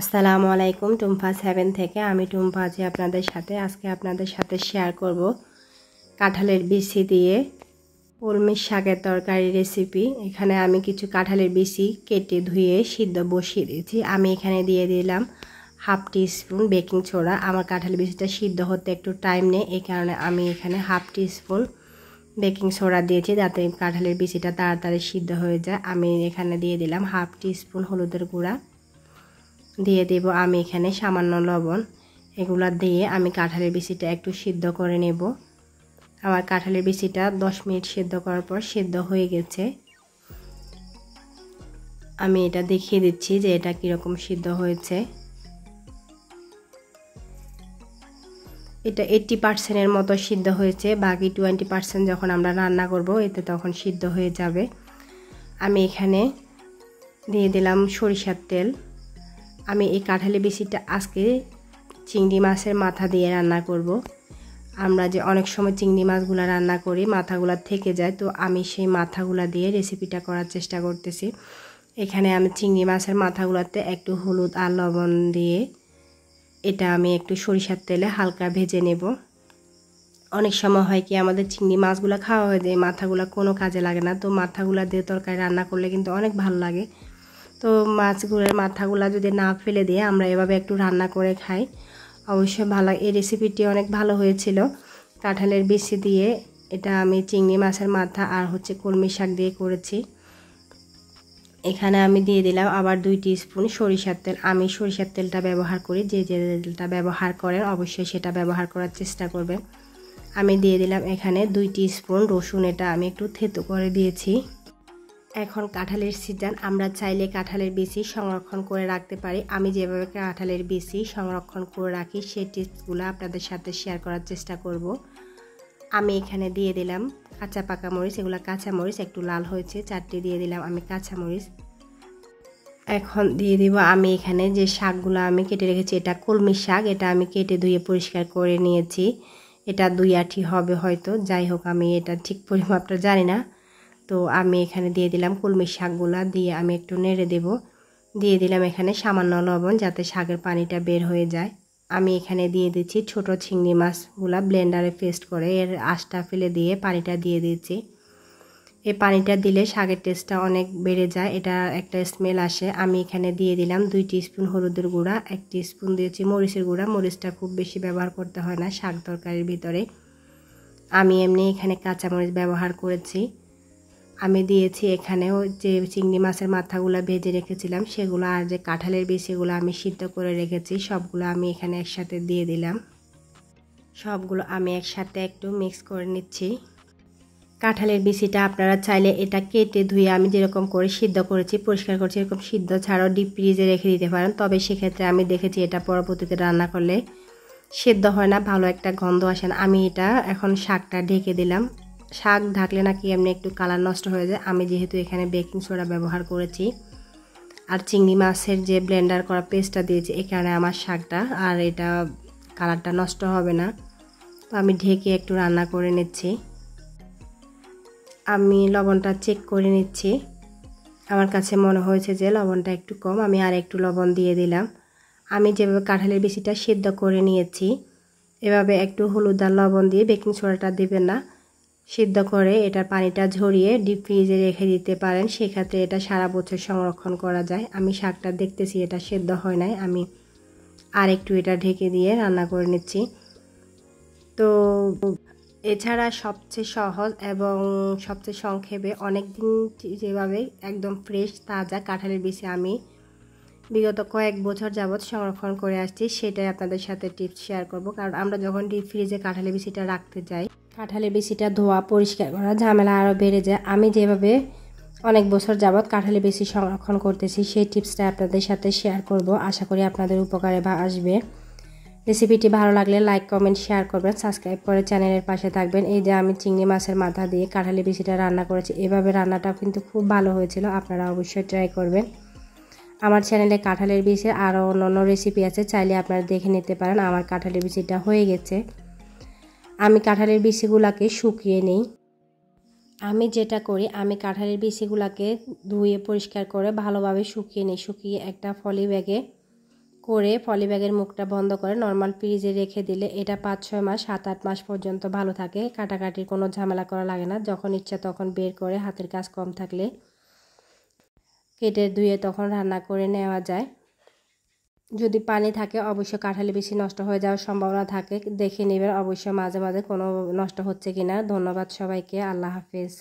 আসসালামু আলাইকুম। টুম্পা 7 থেকে আমি টুম্পা আছি আপনাদের সাথে। আজকে আপনাদের সাথে শেয়ার করব কাঁঠালের বিচি দিয়ে কলমি শাকের তরকারি রেসিপি। এখানে আমি কিছু কাঁঠালের বিচি কেটে ধুয়ে সিদ্ধ বসিয়ে দিয়েছি। আমি এখানে দিয়ে দিলাম হাফ টিস্পুন বেকিং সোডা। আমার কাঁঠালের বিচিটা সিদ্ধ হতে একটু টাইম নেয়, এই কারণে আমি এখানে হাফ টিস্পুন বেকিং সোডা দিয়েছি যাতে কাঁঠালের বিচিটা তাড়াতাড়ি সিদ্ধ হয়ে যায়। আমি এখানে দিয়ে দিলাম হাফ টিস্পুন হলুদের গুঁড়া, দিয়ে দেব আমি এখানে সামান্য লবণ। এগুলা দিয়ে আমি কাঁঠালের বিচিটা একটু সিদ্ধ করে নেব। আমার কাঁঠালের বিচিটা 10 মিনিট সিদ্ধ করার পর সিদ্ধ হয়ে গেছে। আমি এটা দেখিয়ে দিচ্ছি যে এটা কীরকম সিদ্ধ হয়েছে। এটা 80% মতো সিদ্ধ হয়েছে, বাকি 20% যখন আমরা রান্না করব এতে তখন সিদ্ধ হয়ে যাবে। আমি এখানে দিয়ে দিলাম সরিষার তেল। আমি এই কাঁঠালের বিচিটা আজকে চিংড়ি মাছের মাথা দিয়ে রান্না করব। আমরা যে অনেক সময় চিংড়ি মাছগুলো রান্না করি মাথাগুলো থেকে যায়, তো আমি সেই মাথাগুলো দিয়ে রেসিপিটা করার চেষ্টা করতেছি। এখানে আমি চিংড়ি মাছের মাথাগুলোতে একটু হলুদ আর লবণ দিয়ে এটা আমি একটু সরিষার তেলে হালকা ভেজে নেব। অনেক সময় হয় কি আমাদের চিংড়ি মাছগুলো খাওয়া হয়ে যায়, মাথাগুলো কোনো কাজে লাগে না, তো মাথাগুলো দিয়ে তরকারি রান্না করলে কিন্তু অনেক ভালো লাগে। তো মাছগুলোর মাথাগুলো যদি না ফেলে দিয়ে আমরা এভাবে একটু রান্না করে খাই, অবশ্যই ভালো। এই রেসিপিটি অনেক ভালো হয়েছিল কাঁঠালের বিচি দিয়ে। এটা আমি চিংড়ি মাছের মাথা আর কলমি শাক দিয়ে করেছি। এখানে আমি দিয়ে দিলাম আবার 2 টিস্পুন সরিষার তেল। আমি সরিষার তেলটা ব্যবহার করি, যে যে তেলটা ব্যবহার করেন অবশ্যই সেটা ব্যবহার করার চেষ্টা করবেন। আমি দিয়ে দিলাম এখানে 2 টিস্পুন রসুন, এটা আমি একটু থেতো করে দিয়েছি। এখন কাঁঠালের সিজন, আমরা চাইলে কাঁঠালের বিচি সংরক্ষণ করে রাখতে পারি। আমি যেভাবে কাঁঠালের বিচি সংরক্ষণ করে রাখি সেই টিপসগুলো আপনাদের সাথে শেয়ার করার চেষ্টা করব। আমি এখানে দিয়ে দিলাম কাঁচা পাকা মরিচ, এগুলো কাঁচা মরিচ একটু লাল হয়েছে, 4টি দিয়ে দিলাম আমি কাঁচা মরিচ। এখন দিয়ে দিব আমি এখানে যে শাকগুলো আমি কেটে রেখেছি, এটা কলমি শাক, এটা আমি কেটে ধুয়ে পরিষ্কার করে নিয়েছি। এটা 2 আঁটি হবে হয়তো, যাই হোক আমি এটা ঠিক পরিমাপটা জানি না। তো আমি এখানে দিয়ে দিলাম কলমি শাকগুলা, দিয়ে আমি একটু নেড়ে দেব। দিয়ে দিলাম এখানে সামান্য লবণ যাতে শাকের পানিটা বের হয়ে যায়। আমি এখানে দিয়ে দিচ্ছি ছোট চিংড়ি মাছগুলা ব্লেন্ডারে পেস্ট করে এর আঁশটা ফেলে দিয়ে পানিটা দিয়ে দিচ্ছি। এই পানিটা দিলে শাকের টেস্টটা অনেক বেড়ে যায়, এটা একটা স্মেল আসে। আমি এখানে দিয়ে দিলাম 2 টিস্পুন হলুদের গুঁড়া, 1 টিস্পুন দিয়েছি মরিচের গুঁড়া। মরিচটা খুব বেশি ব্যবহার করতে হয় না শাক তরকারির ভিতরে, আমি এমনি এখানে কাঁচামরিচ ব্যবহার করেছি। আমি দিয়েছি এখানেও যে চিংড়ি মাছের মাথাগুলো ভেজে রেখেছিলাম সেগুলো, আর যে কাঁঠালের বিচিগুলো আমি সিদ্ধ করে রেখেছি সবগুলো আমি এখানে একসাথে দিয়ে দিলাম। সবগুলো আমি একসাথে একটু মিক্স করে নিচ্ছি। কাঁঠালের বিচিটা আপনারা চাইলে এটা কেটে ধুয়ে আমি যেরকম করে সিদ্ধ করেছি পরিষ্কার করছি এরকম সিদ্ধ ছাড়াও ডিপ ফ্রিজে রেখে দিতে পারেন। তবে সেক্ষেত্রে আমি দেখেছি এটা পরবর্তীতে রান্না করলে সিদ্ধ হয় না, ভালো একটা গন্ধ আসে না। আমি এটা এখন শাকটা ঢেকে দিলাম। শাক ঢাকলে নাকি এমনি একটু কালার নষ্ট হয়ে যায়। আমি যেহেতু এখানে বেকিং সোডা ব্যবহার করেছি আর চিংড়ি মাছের যে ব্লেন্ডার করা পেস্টটা দিয়েছি, এই কারণে আমার শাকটা আর এটা কালারটা নষ্ট হবে না। তো আমি ঢেকে একটু রান্না করে নিচ্ছি। আমি লবণটা চেক করে নিচ্ছি, আমার কাছে মনে হয়েছে যে লবণটা একটু কম, আমি আর একটু লবণ দিয়ে দিলাম। আমি যেভাবে কাঁঠালের বিচিটা সিদ্ধ করে নিয়েছি এভাবে একটু হলুদ আর লবণ দিয়ে, বেকিং সোডাটা দেবেন না, সিদ্ধ করে এটার পানিটা ঝরিয়ে ডিপ ফ্রিজে রেখে দিতে পারেন। সেক্ষেত্রে এটা সারা বছর সংরক্ষণ করা যায়। আমি শাকটা দেখতেছি এটা সিদ্ধ হয় নাই, আমি আর একটু এটা ঢেকে দিয়ে রান্না করে নিচ্ছি। তো এছাড়া সবচেয়ে সহজ এবং সবচেয়ে সংক্ষেপে অনেক দিন যেভাবে একদম ফ্রেশ তাজা কাঁঠালের বিচি আমি বিগত কয়েক বছর যাবৎ সংরক্ষণ করে আসছি, সেটাই আপনাদের সাথে টিপস শেয়ার করব। কারণ আমরা যখন ডিপ ফ্রিজে কাঁঠালের বিচিটা রাখতে যাই, কাঁঠালের বিচিটা ধোয়া পরিষ্কার করা ঝামেলা আরও বেড়ে যায়। আমি যেভাবে অনেক বছর যাবৎ কাঁঠালের বিচি সংরক্ষণ করতেছি সেই টিপসটা আপনাদের সাথে শেয়ার করব। আশা করি আপনাদের উপকারে আসবে। রেসিপিটি ভালো লাগলে লাইক কমেন্ট শেয়ার করবেন, সাবস্ক্রাইব করে চ্যানেলের পাশে থাকবেন। এই যে আমি চিংড়ি মাছের মাথা দিয়ে কাঁঠালের বিচিটা রান্না করেছি, এভাবে রান্নাটাও কিন্তু খুব ভালো হয়েছিল, আপনারা অবশ্যই ট্রাই করবেন। আমার চ্যানেলে কাঁঠালের বিচির আরও অন্য রেসিপি আছে, চাইলে আপনারা দেখে নিতে পারেন। আমার কাঁঠালের বিচিটা হয়ে গেছে। আমি কাঁঠালের বিচিগুলোকে শুকিয়ে নিই। আমি যেটা করি, আমি কাঁঠালের বিচিগুলোকে ধুয়ে পরিষ্কার করে ভালোভাবে শুকিয়ে নিই। শুকিয়ে একটা পলি ব্যাগে করে পলি ব্যাগের মুখটা বন্ধ করে নর্মাল ফ্রিজে রেখে দিলে এটা 5-6 মাস 7-8 মাস পর্যন্ত ভালো থাকে। কাটাকাটির কোনো ঝামেলা করা লাগে না। যখন ইচ্ছা তখন বের করে হাতের কাজ কম থাকলে কেটে ধুয়ে তখন রান্না করে নেওয়া যায়। যদি পানি থাকে অবশ্যই কাঁঠালি বেশি নষ্ট হয়ে যাওয়ার সম্ভাবনা থাকে, দেখে নেবেন অবশ্যই মাঝে মাঝে কোনো নষ্ট হচ্ছে কিনা। ধন্যবাদ সবাইকে, আল্লাহ হাফেজ।